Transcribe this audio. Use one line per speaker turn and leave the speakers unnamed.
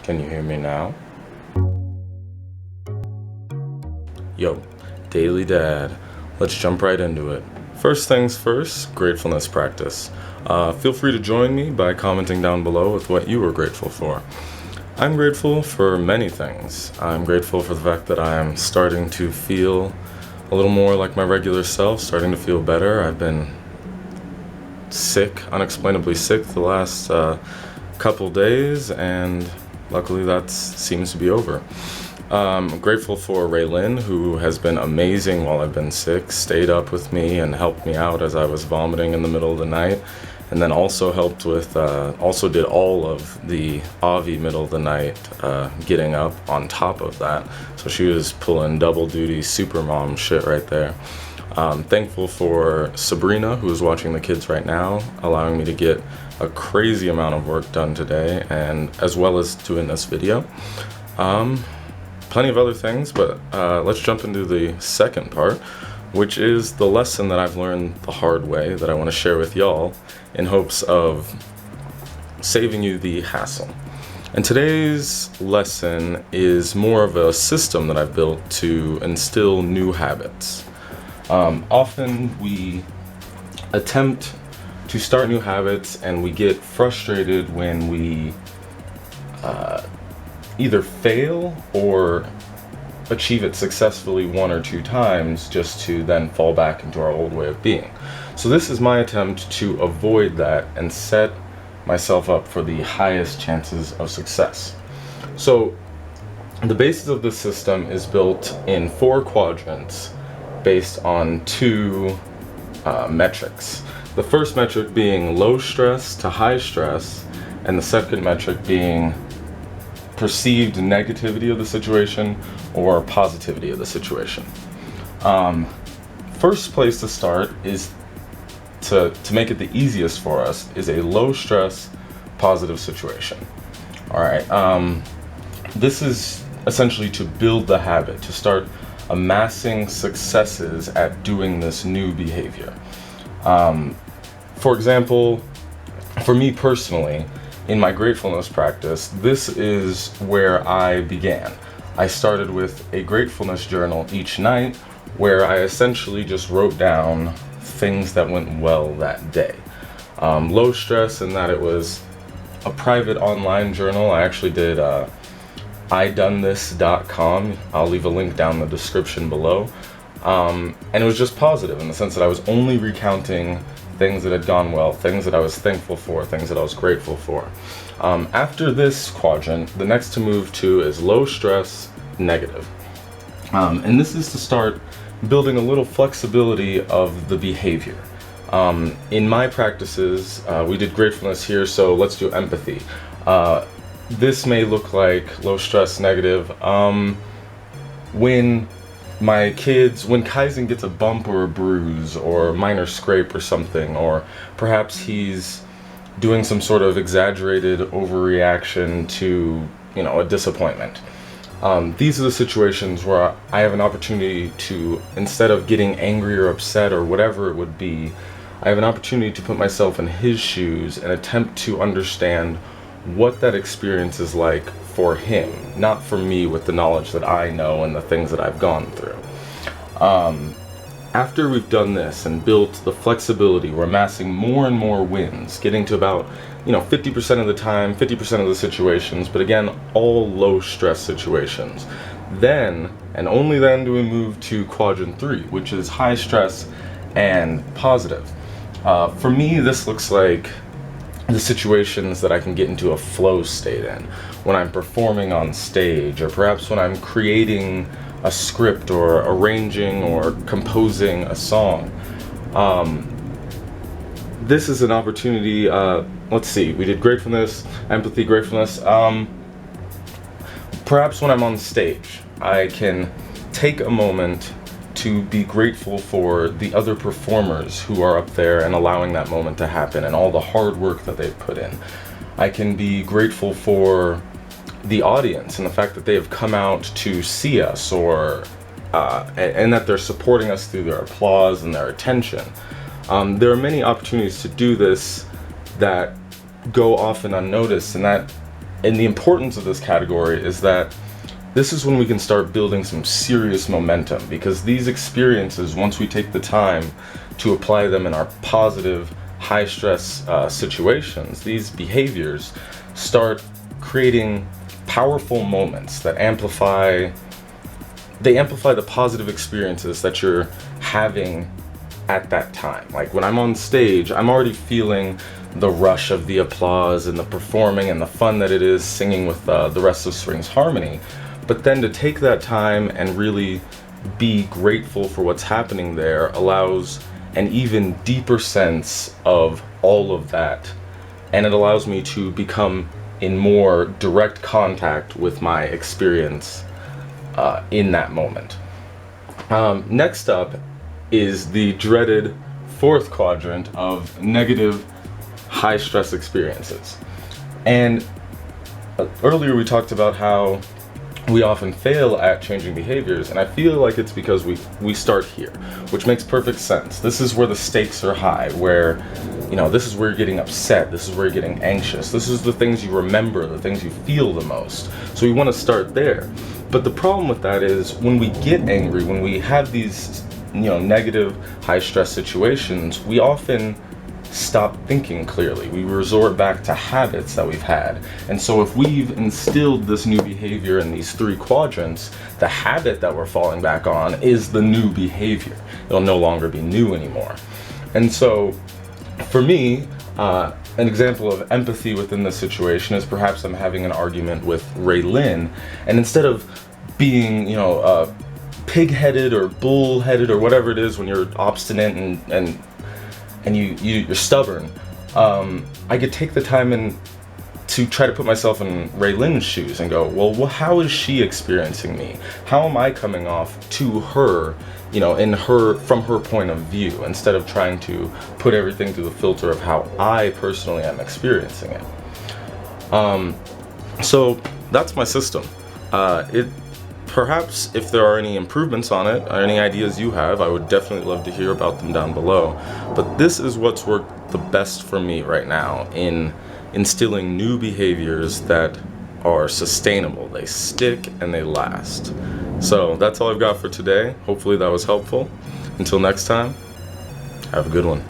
Can you hear me now? Yo, Daily Dad. Let's jump right into it. First things first, gratefulness practice. Feel free to join me by commenting down below with what you were grateful for. I'm grateful for many things. I'm grateful for the fact that I'm starting to feel a little more like my regular self, starting to feel better. I've been sick, unexplainably sick, the last couple days, and luckily that seems to be over. I'm grateful for Raylyn, who has been amazing while I've been sick, stayed up with me and helped me out as I was vomiting in the middle of the night, and then also helped with, also did all of the Avi middle of the night getting up on top of that. So she was pulling double duty super mom shit right there. Thankful for Sabrina, who is watching the kids right now, allowing me to get a crazy amount of work done today, and as well as doing this video. Plenty of other things, but let's jump into the second part, which is the lesson that I've learned the hard way that I want to share with y'all in hopes of saving you the hassle. And today's lesson is more of a system that I've built to instill new habits. Often we attempt to start new habits and we get frustrated when we either fail or achieve it successfully one or two times just to then fall back into our old way of being. So this is my attempt to avoid that and set myself up for the highest chances of success. So the basis of this system is built in 4 quadrants based on 2 metrics. The first metric being low stress to high stress, and the second metric being perceived negativity of the situation or positivity of the situation. First place to start is to make it the easiest for us is a low stress positive situation. All right, this is essentially to build the habit, to start amassing successes at doing this new behavior. For example, for me personally, in my gratefulness practice, this is where I began. I started with a gratefulness journal each night where I essentially just wrote down things that went well that day. Low stress in that it was a private online journal. I actually did iDoneThis.com. I'll leave a link down in the description below. And it was just positive in the sense that I was only recounting things that had gone well, things that I was thankful for, things that I was grateful for. After this quadrant, the next to move to is low stress, negative. And this is to start building a little flexibility of the behavior. In my practices, we did gratefulness here, so let's do empathy. This may look like low stress, negative. When Kaizen gets a bump or a bruise or a minor scrape or something, or perhaps he's doing some sort of exaggerated overreaction to, a disappointment. These are the situations where I have an opportunity to, instead of getting angry or upset or whatever it would be, I have an opportunity to put myself in his shoes and attempt to understand what that experience is like for him, not for me with the knowledge that I know and the things that I've gone through. After we've done this and built the flexibility, we're amassing more and more wins, getting to about 50% of the time, 50% of the situations, but again, all low stress situations. Then, and only then, do we move to quadrant 3, which is high stress and positive. For me, this looks like the situations that I can get into a flow state in when I'm performing on stage, or perhaps when I'm creating a script or arranging or composing a song. This is an opportunity, let's see, we did gratefulness, empathy, gratefulness. Perhaps when I'm on stage, I can take a moment to be grateful for the other performers who are up there and allowing that moment to happen and all the hard work that they've put in. I can be grateful for the audience and the fact that they have come out to see us, or and that they're supporting us through their applause and their attention. There are many opportunities to do this that go often unnoticed, and that And the importance of this category is that this is when we can start building some serious momentum, because these experiences, once we take the time to apply them in our positive, high-stress situations, these behaviors start creating powerful moments that amplify the positive experiences that you're having at that time. Like when I'm on stage, I'm already feeling the rush of the applause and the performing and the fun that it is singing with the rest of Swing's harmony. But then to take that time and really be grateful for what's happening there allows an even deeper sense of all of that. And it allows me to become in more direct contact with my experience in that moment. Next up is the dreaded fourth quadrant of negative high stress experiences. And earlier we talked about how we often fail at changing behaviors, and I feel like it's because we start here, which makes perfect sense. This is where the stakes are high, where, this is where you're getting upset, this is where you're getting anxious, this is the things you remember, the things you feel the most. So we want to start there. But the problem with that is when we get angry, when we have these, negative high stress situations, we often stop thinking clearly. We resort back to habits that we've had. And so if we've instilled this new behavior in these three quadrants, the habit that we're falling back on is the new behavior. It'll no longer be new anymore. And so for me, an example of empathy within this situation is perhaps I'm having an argument with Ray Lynn, and instead of being, pig-headed or bull-headed or whatever it is when you're obstinate and you're stubborn, I could take the time and to try to put myself in Ray Lynn's shoes and go, well, how is she experiencing me? How am I coming off to her, from her point of view, instead of trying to put everything through the filter of how I personally am experiencing it. So that's my system. Perhaps if there are any improvements on it, or any ideas you have, I would definitely love to hear about them down below. But this is what's worked the best for me right now in instilling new behaviors that are sustainable. They stick and they last. So that's all I've got for today. Hopefully that was helpful. Until next time, have a good one.